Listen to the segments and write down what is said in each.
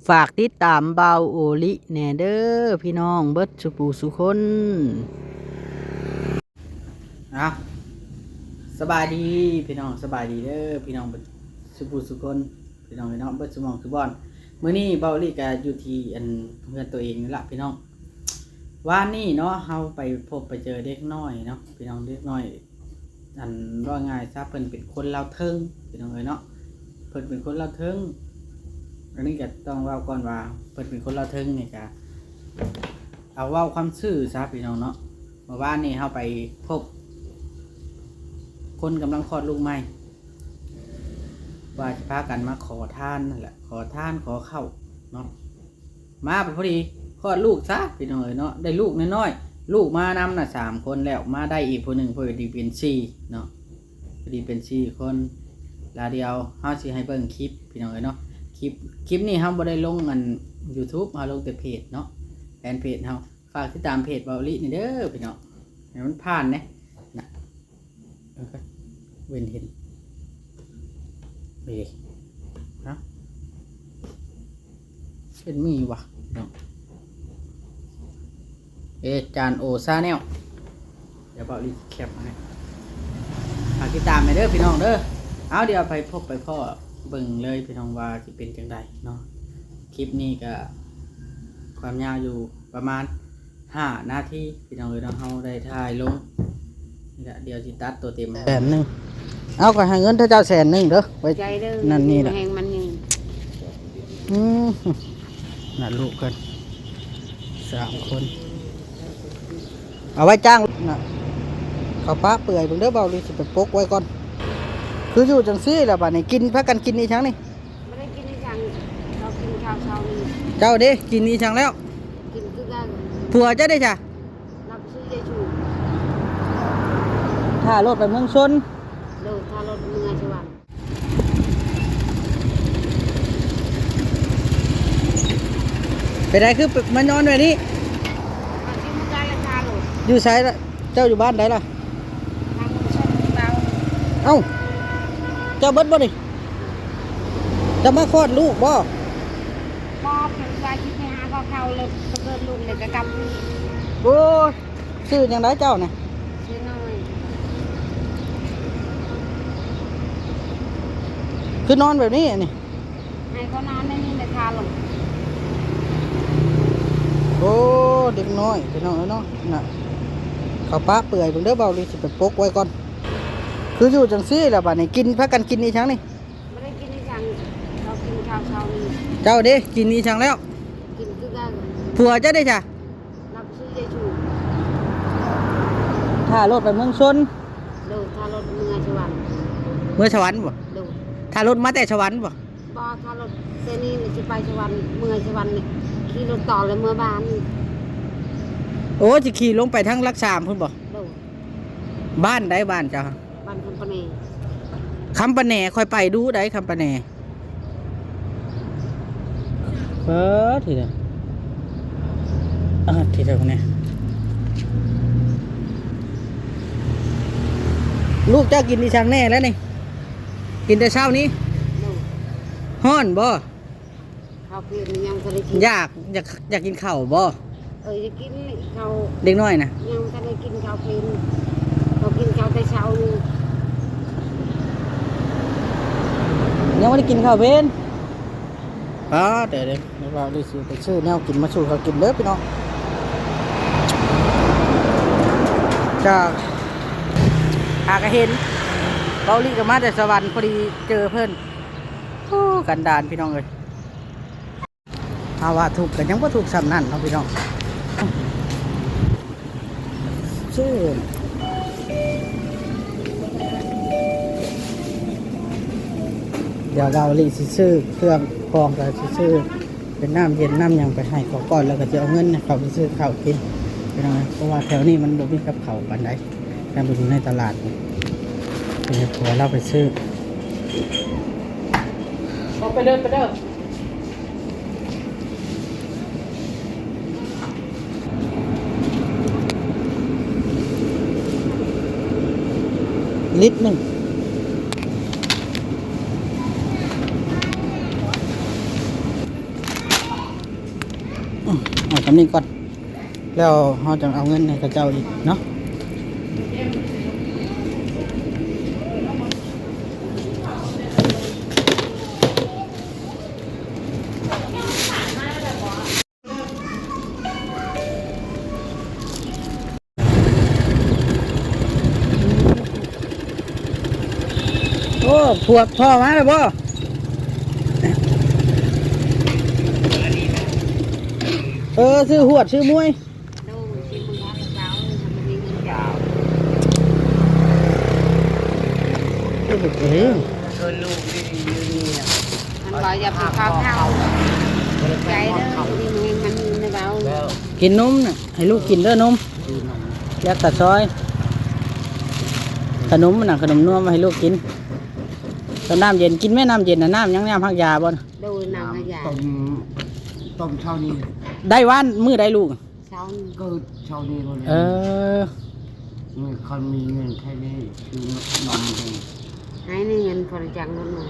ฝากติดตามเบาโอลิแหน่เด้อพี่น้องเบิดสุปูสุคนนะสบายดีพี่น้องสบายดีเด้อพี่น้องเบิดสุปูสุคนพี่น้องเบิดสมองสุบอนมื้อนี้เบาโอลิก็อยู่ที่อันเพื่อนตัวเองนี่ละพี่น้องว่านี่เนาะเฮาไปพบไปเจอเด็กน้อยเนาะพี่น้องเด็กน้อยอันว่าง่ายซะเพิ่นเป็นคนลาวเทิงพี่น้องเอ้ยเนาะเพิ่นเป็นคนลาวเทิงอันนี้ก็ต้องเล่าก่อนว่าเพิ่นเป็นคนลาวเทิงนี่ก็เอาเว้าความซื่อซะพี่น้องเนาะเมื่อวานนี้เฮาไปพบคนกำลังคลอดลูกใหม่ว่าจะพากันมาขอทานนั่นแหละขอทานขอเข้าเนาะมาพอดีคลอดลูกซะพี่น้องเอ้ยเนาะได้ลูกน้อยๆลูกมานำน่ะ3คนแล้วมาได้อีกคนหนึ่งพอดีเป็น4เนาะพอดีเป็น4คนลาเดียวเฮาสิให้เบิ่งคลิปพี่น้องเอ้ยเนาะคลิปนี้เฮาบ่ได้ลงอัน YouTube เฮาลงแต่เพจเนาะแฟนเพจเฮาฝากติดตามเพจเบาลินี่เด้อพี่น้องให้มันผ่านนะเว้นเห็นเด้เนาะเป็นมีวะเนาะจานโอซาแนลเดี๋ยวเบาลิแคปให้ฝากติดตามให้เด้อพี่น้องเด้อเอาเดี๋ยวไปพบไปพ่อเบิ่งเลยพี่น้องว่าจะเป็นจังไดเนาะคลิปนี้ก็ความยาวอยู่ประมาณ5 นาทีพี่น้องเนาะเฮาได้ถ่ายลงเดี๋ยวสิตัดตัวเต็ม100,000เอาก็ให้เงินเจ้า100,000เด้อไว้ใจเด้อนั่นนี่แหละแหงมันนี่น่ะลูกกัน3 คนเอาไว้จ้างน่ะข้าวปลาเปื่อยเบิ่งเด้อเบาลิสิไปปกไว้ก่อนคืออยู่จังซี่แหละบัดนี้กินพักกันกินอีชั้งนี่ไม่ได้กินอีชั้งเรากินข้าวเช้านี่เจ้าดิกินอีชั้งแล้วกินคือกันผัวเจ้าได้จ้ะรับซื้อยายชูถ้ารถไปเมืองชนเด้อถ้ารถเมืองสวรรค์เป็นไรคือมันนอนแบบนี้อยู่ไสล่ะเจ้าอยู่บ้านไหนล่ะทางเมืองชนเราเอ้าเจ้าเบิดบ่นี่จะมาคลอดลูกบ่พ่อเป็นชายที่ไปหาพ่อเขาเลยเกิดลูกเลยก็กำโอ้ชื่อยังไงเจ้าเนี่ยชื่อน้อยคือนอนแบบนี้นี่ให้เขานอนในนี่เลยทาลงโอ้เด็กน้อยพี่น้องเนาะน่ะข้าวปลาเปื่อยเบิ่งเด้อเบาลิสิไปปกไว้ก่อนคืออยู่จังซี่แหละบัดนี้กินพักกันกินอีชั้งนี่ไม่ได้กินอีชั้งเรากินข้าวเช้านี่เจ้าดิกินอีชั้งแล้วกินคือกันผัวเจ้าได้จ้ะรับซื้อยายชูถ้ารถไปเมืองชนเด้อถ้ารถเมืองสวรรค์เมืองสวรรค์บ่เด้อถ้ารถมาแต่สวรรค์บ่ถ้ารถเซนี่สิไปสวรรค์เมืองสวรรค์ขี่รถต่อเลยเมื่อบ้านโอ้จะขี่ลงไปทั้งรักษาพุ่นบ่บ้านได้บ้านจ้ะบ้านคำปะแหน่ค่อยไปดูได้คำปะแหน่ทีเดียวทีเดียวเนี่ยลูกเจ้ากินดิฉันแน่แล้วนี่กินแต่เช้านี้ฮ้อนบ่ข้าวเปียกยังทะเลกินอยากกินข้าวบ่จะกินข้าวเด็กน้อยนะยังทะเลกินข้าวเปียกเขากินข้าวแต่เช้านี่ยังไม่ได้กินข้าวเพลนเดี๋ยวเราได้ซื้อไปซื้อแนวกินมาสู่เขากินเด้อพี่น้องจะหากเห็นเบาลีกับมาแต่สวรรค์พอดีเจอเพื่อนกันดานพี่น้องเลยถ้าว่าถูกกันยังว่าถูกซ้ำนั่นเนาะพี่น้องซื้อเดี๋ยวเราลีซื้อเครื่องกรองกับซื้อเป็นน้ำเย็นน้ำยังไปให้เขาก่อนแล้วก็จะเอาเงินเขาไปซื้อข้าวกินไปหน่อยเพราะว่าแถวนี้มันบ่มีกับเขาปันใดแค่ไปอยู่ในตลาดเป็นผัวเราไปซื้อไปเดินลิตรหนึ่ง เอาคำนี้ก่อนแล้วเราจะเอาเงินให้กับเจ้าอีกเนาะโอ้พวกพ่อมาแล้วบ่ซื้อหวดซื้อมวยดูสิมึงรักเจ้ามันมีเงินเจ้า เอ้ย เกินลูกนี่นี่อ่ะ มันบอกอย่าไปเข้าเท่าใจเด้อนี่มันมีในเบา แล้ว กินนมน่ะให้ลูกกินเด้อนม ดูนม แยกตัดซอยขนมมันน่ะขนมนัวมาให้ลูกกินตอนน้ำเย็นกินแม่น้ำเย็นน่ะน้ำยังน้ำพักยาบ่นะ ดูนำขยะ ต้มเช้านี้ ได้ว่านมือได้ลูก เช้า ก็เช้านี้เลย เออ คนมีเงินแค่นี้ซื้อนมให้ ให้ในเงินพอจังนั่นมา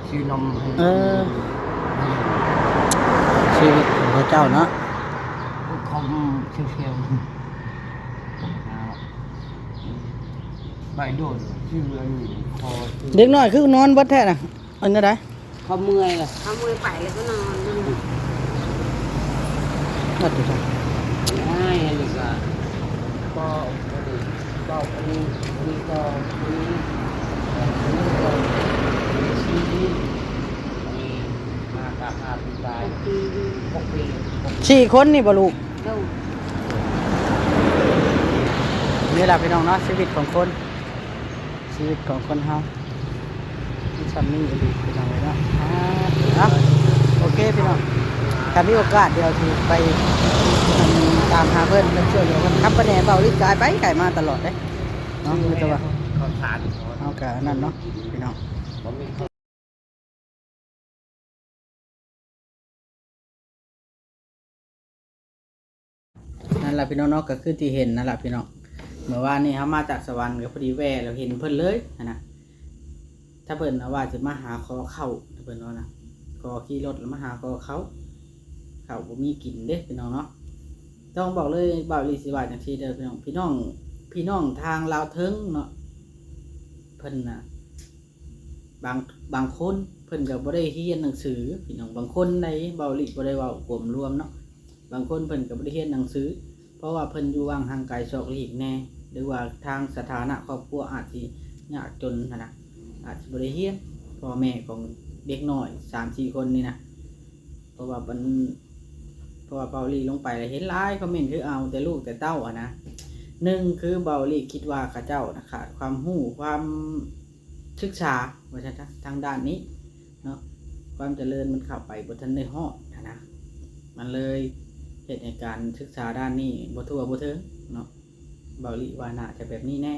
ซื้อนมให้ ชีวิตของพระเจ้าเนาะ คอมเชลใบโดดชื่อเรืออยู่พอ เด็กน้อยคือนอนเบัดแท้น่ะอันนั้นได้ เขาเมื่อยล่ะ เอามือไปแล้วก็นอน นัดดูจ้ะ ง่ายเลยก็ก็อันนี้ก็อันนี้ก็ชีวิตมากับอาปีตาย ปี 6 ปี 4 คนนี่บ่ลูก ดู นี่แหละพี่น้องเนาะชีวิตของคนชีวิตของคนเฮาที่ซัมมี่ก็ดีพี่น้องเลยเนาะโอเคพี่น้องถ้ามีโอกาสเดี๋ยวสิไปตามหาเพิ่นช่วยเหลือเพิ่นครับปะแหน่เบาลิกายไปไก่มาตลอดเด้เนาะคือแต่ว่า เขาทาน เอากะนั่นเนาะพี่น้อง ผมมี นั่นแหละพี่น้องเนาะก็คือที่เห็นนั่นแหละพี่น้องเมื่อวานนี้เขามาจากสวรรค์ก็พอดีแว่เราเห็นเพิ่นเลยนะถ้าเพิ่นเอาว่าจะมาหาคอเข้าถ้าเพิ่นว่านะก็ขี่รถแล้วมาหาคอเขาบ่มีกินเด้พี่น้องเนาะต้องบอกเลยบ่าวลีสิว่าจังซี่เด้อพี่น้องพี่น้องทางลาวเทิงเนาะเพิ่นน่ะบางคนเพิ่นก็บ่ได้เรียนหนังสือพี่น้องบางคนในบ่าวลีบ่ได้เว้ากลุ่มรวมเนาะบางคนเพิ่นก็บ่ได้เรียนหนังสือเพราะว่าเพิ่นอยู่วางห่างไกลซอกหลีกแน่หรือว่าทางสถานะครอบครัวอาจสิยากจนนะอาจสิบ่ได้เรียนพ่อแม่ของเด็กน้อย 3-4 คนนี่นะเพราะว่าเบาลีลงไปแล้วเห็นหลายคอมเมนต์คือเอาแต่ลูกแต่เต้าอ่ะนะหนึ่งคือเบาลีคิดว่าเขาเจ้านะขาดความรู้ความศึกษาว่าซั่นซะทางด้านนี้เนาะความเจริญมันเข้าไปบ่ทันได้ฮอดนะมันเลยเหตุในการศึกษาด้านนี้บ่ทั่วบ่ถึงเนาะเบาลีว่าน่าจะแบบนี้แน่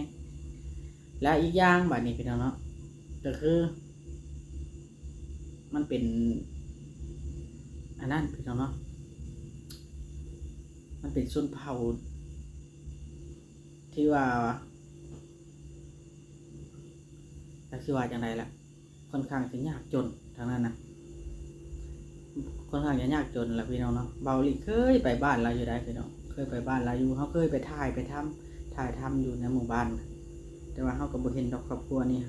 และอีกอย่างบัดนี้พี่น้องเนาะก็คือมันเป็นอันนั้นพี่น้องเนาะมันเป็นชนเผ่าที่ว่าจังไรล่ะค่อนข้างจะยากจนทางนั้นนะค่อนข้างจะยากจนแหละพี่น้องเนาะเบาลีเคยไปบ้านเราอยู่ได้พี่น้องเคยไปบ้านเราอยู่เขาเคยไปถ่ายทำอยู่ในหมู่บ้านแต่ว่าเขากับบทเห็นดอกครอบครัวนี่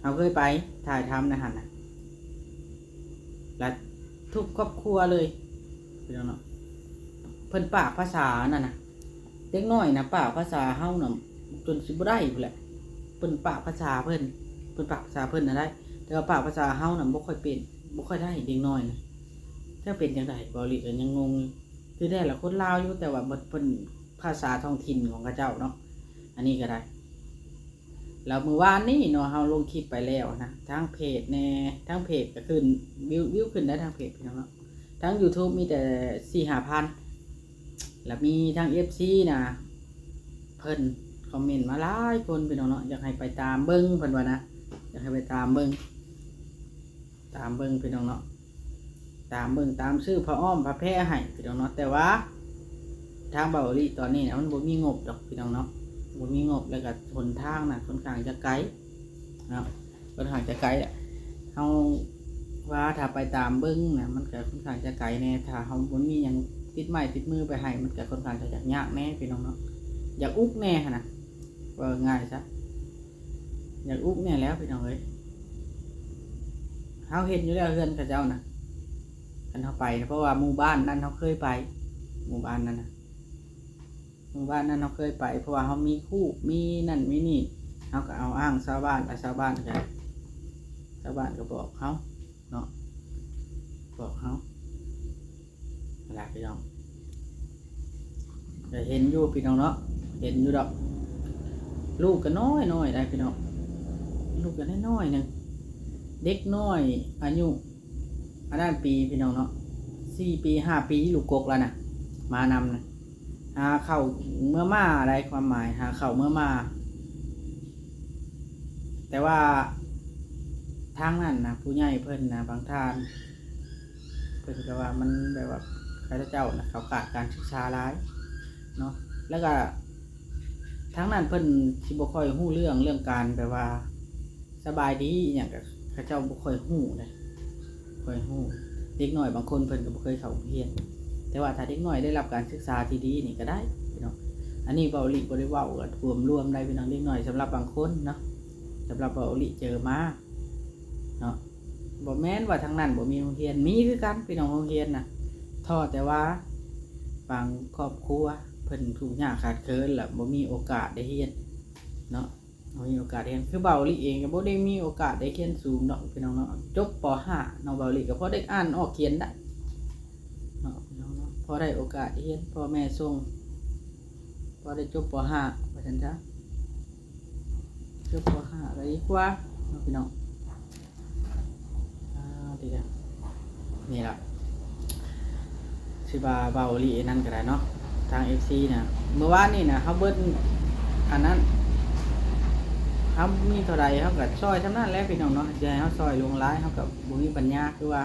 เขาเคยไปถ่ายทำนะฮะนะและทุกครอบครัวเลยพี่น้องเนาะเพิ่นปากภาษานั่นนะเด็กน้อยนะปากภาษาเฮาน่ะจนสิบ่ได้พุ่นแหละเพิ่นปากภาษาเพิ่นปากภาษาเพิ่นน่ะได้แต่ว่าปากภาษาเฮาน่ะบ่ค่อยเป็นบ่ค่อยได้เด็กน้อยนะถ้าเป็นจังได๋บ่ลิก็ยังงงคือได้ละคนลาวอยู่แต่ว่าเพิ่นภาษาท้องถิ่นของเขาเจ้าเนาะอันนี้ก็ได้แล้วมื้อวานนี้เนาะเฮาลงคลิปไปแล้วนะทางเพจแน่ทางเพจก็ขึ้นวิวขึ้นได้ทางเพจพี่น้องเนาะทาง YouTube มีแต่ 4-5,000แล้วมีทาง FC นะเพิ่นคอมเมนต์มาหลายคนพี่น้องเนาะอยากให้ไปตามเบิ่งเพิ่นว่านะอยากให้ไปตามเบิ่งพี่น้องเนาะตามเบิ่งตามชื่อพระอ้อมพระแพร่ให้พี่น้องเนาะแต่ว่าทางเบาหลีตอนนี้นะมันบ่มีงบดอกพี่น้องเนาะบ่มีงบแล้วก็หนทางน่ะค่อนข้างจะไกลเนาะค่อนข้างจะไกลแหละเฮา ว่าถ้าไปตามเบิ้งนะมันก็ค่อนข้างจะไกลแน่ถ้าเขาบ่มีหยังติดไม้ติดมือไปให้มันก็ค่อนข้างจะยากแน่พี่น้องเนาะอยากอุกแน่หั่นน่ะว่าง่ายซะอยากอุกแน่แล้วพี่น้องเอ้ยเฮาเห็นอยู่แล้วเฮือนเขาเจ้าน่ะคันเฮาไปเพราะว่าหมู่บ้านนั้นเฮาเคยไปหมู่บ้านนั้นน่ะหมู่บ้านนั้นเฮาเคยไปเพราะว่าเฮามีคู่มีนั่นมีนี่เฮาก็เอาอ้างชาวบ้านชาวบ้านก็บอกเฮาเนาะบอกเฮาเวลาพี่น้องจะเห็นอยู่พี่น้องเนาะเห็นอยู่ดอกลูกก็น้อยได้พี่น้องลูกก็น้อยนึงเด็กน้อยอายุอันนั้นปีพี่น้องเนาะ4 ปี 5 ปีลูกกกแล้วน่ะมานำนะหาเข้าเมื่อมาอะไรความหมายหาเข้าเมื่อมาแต่ว่าทางนั้นนะผู้ใหญ่เพิ่นนะบางท่านเพิ่นก็ว่ามันแบบว่าข้าเจ้านะเขาขาดการศึกษาหลายเนาะแล้วก็ทางนั้นเพิ่นสิบ่ค่อยฮู้เรื่องการแบบว่าสบายดีอหยังก็ข้าเจ้าบ่ค่อยฮู้เลยค่อยฮู้เด็กน้อยบางคนเพิ่นก็บ่เคยเข้าโรงเรียนแต่ว่าถ้าเด็กน้อยได้รับการศึกษาที่ดีนี่ก็ได้พี่น้องอันนี้เว้าลิบ่ได้เว้าก็รวมได้พี่น้องเด็กน้อยสำหรับบางคนเนาะสำหรับเว้าลิเจอมาเนาะบ่แม่นว่าทางนั้นบ่มีโรงเรียนมีคือกันพี่น้องโรงเรียนน่ะท้อแต่ว่าบางครอบครัวเพิ่นทุกข์ยากขาดเคินแล้วบ่มีโอกาสได้เรียนเนาะบ่มีโอกาสเรียนคือเบาลิเองก็บ่ได้มีโอกาสได้เรียนสูงเนาะพี่น้องเนาะจบป .5 น้องเบาลิก็พอได้อ่านออกเขียนได้เนาะพี่น้องเนาะพอได้โอกาสเรียนพ่อแม่ส่งพอได้จบป .5 ว่าซั่นซะจบป .5 ก็ดีกว่าเนาะพี่น้องดีแล้วนี่ล่ะสิบาเบาลีนั่นก็ได้เนาะทาง FC นะเมื่อวานนี่นะเฮาเบิ้ลอันนั้นเฮามีเท่าใดเฮาก็ซอยซำนั้นแหละพี่น้องเนาะจะให้เฮาซอยลงหลายเฮาก็บ่มีปัญญาคือว่า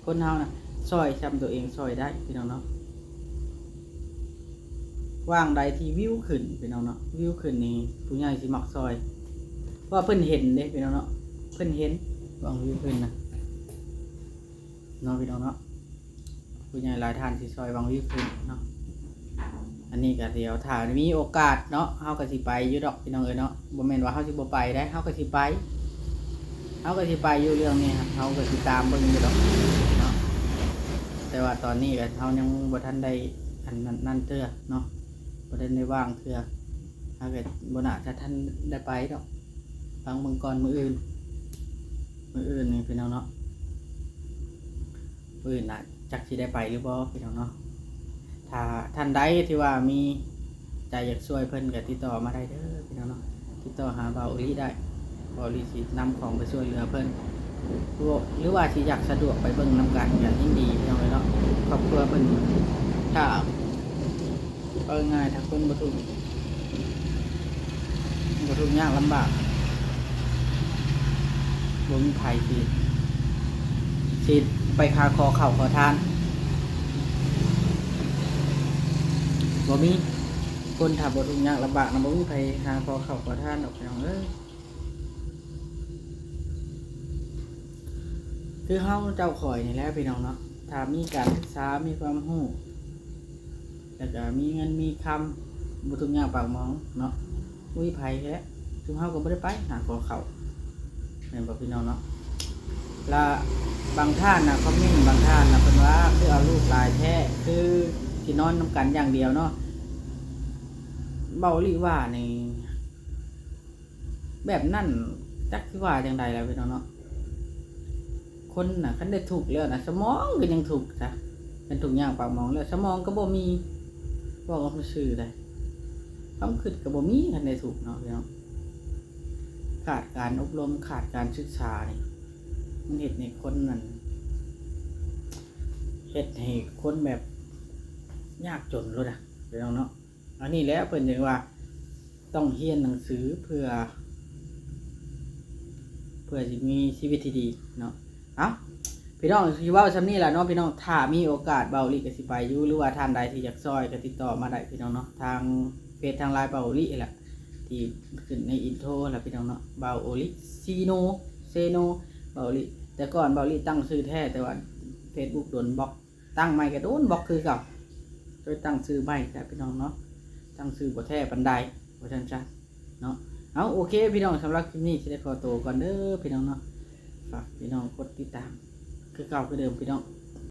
คนเฮาน่ะซอยซำตัวเองซอยได้พี่น้องเนาะว่างใดที่วิวขึ้นพี่น้องเนาะวิวขึ้นนี่ผู้ใหญ่สิมักซอยเพราะว่าเพิ่นเห็นเด้พี่น้องเนาะเพิ่นเห็นว่างวิวขึ้นนะเนาะพี่น้องเนาะผู้ใหญ่หลายท่านสิซอยบางวิวขึ้นเนาะอันนี้ก็เดี๋ยวถ้ามีโอกาสเนาะเฮาก็สิไปอยู่ดอกพี่น้องเอ้ยเนาะบ่แม่นว่าเฮาสิบ่ไปได้เฮาก็สิไปอยู่เรื่องนี้ครับเฮาก็สิตามเบิ่งอยู่ดอกเนาะแต่ว่าตอนนี้ก็เฮายังบ่ทันได้อันนั้นเทื่อเนาะบ่ทันได้ว่างเทื่อเฮาก็บ่น่าจะทันได้ไปดอกฟังเบิ่งก่อนมื้ออื่นนี่พี่น้องเนาะมื้ออื่นน่ะจักสิได้ไปหรือบ่พี่น้องเนาะถ้าท่านใดที่ว่ามีใจอยากช่วยเพิ่นก็ติดต่อมาได้เด้อพี่น้องเนาะติดต่อหาเบาอีได้เบาอีสินำของไปช่วยเหลือเพิ่นหรือว่าสิอยากสะดวกไปเบิ่งนำกันก็ยิ่งดีพี่น้องเนาะครอบครัวเพิ่นถ้าเอาง่ายถ้าคนบ่ทุกข์ยากลำบากบ่มีไผสิไปคาคอเข่าขอทานบ่มีคนถ้าบ่ทุกข์ยากลำบากนะบ่มีไผหาคอเข่าขอทานดอกพี่น้องเอ้ยคือเฮาเจ้าข่อยนี่แหละพี่น้องเนาะถ้ามีการศึกษามีความรู้แล้วก็มีเงินมีคำบ่ทุกข์ยากปากหมองเนาะบ่มีไผแท้ซึ่งเฮาก็บ่ได้ไปหาขอเข่าแม่นบ่พี่น้องเนาะและบางท่านนะคอมเมนต์บางท่านนะเพิ่นว่าคือเอาลูกหลายแท้คือสินอนนำกันอย่างเดียวเนาะเบาลีว่าในแบบนั้นจักสิว่าจังไดล่ะพี่น้องเนาะคนน่ะคันได้ถูกแล้วนะสมองก็ยังถูกจ้ะเป็นถูกอย่างปากหมองแล้วสมองก็บ่มีบอกว่ามันซื่อได้ความคิดก็บ่มีคันได้ถูกเนาะพี่น้องขาดการอบรมขาดการศึกษานี่มันเฮ็ดให้คนนั้นเฮ็ดให้คนแบบยากจนเลยนะพี่น้องเนาะอันนี้แล้วเพิ่นจึงว่าต้องเรียนหนังสือเพื่อสิมีชีวิตที่ดีเนาะเอ้าพี่น้องสิเว้าซำนี้ล่ะเนาะพี่น้องถ้ามีโอกาสเบาลิก็สิไปอยู่หรือว่าท่านใดที่อยากซอยก็ติดต่อมาได้พี่น้องเนาะทางเฟซทาง LINE เบาลิแหละที่ขึ้นในอินโทรล่ะพี่น้องเนาะเบาโอลิซีโนเซโนเบาลิ แต่ก่อนเบาลี่ตั้งชื่อแท้แต่ว่า Facebook โดนบล็อกตั้งใหม่ก็โดนบล็อกคือเก่าโดยตั้งชื่อใหม่จ้ะพี่น้องเนาะตั้งชื่อบ่แท้ปานใดว่าซั่นจ้ะเนาะเอาโอเคพี่น้องสำหรับคลิปนี้สิได้ขอตัวก่อนเด้อพี่น้องเนาะฝากพี่น้องกดติดตามคือเก่าคือเดิมพี่น้อง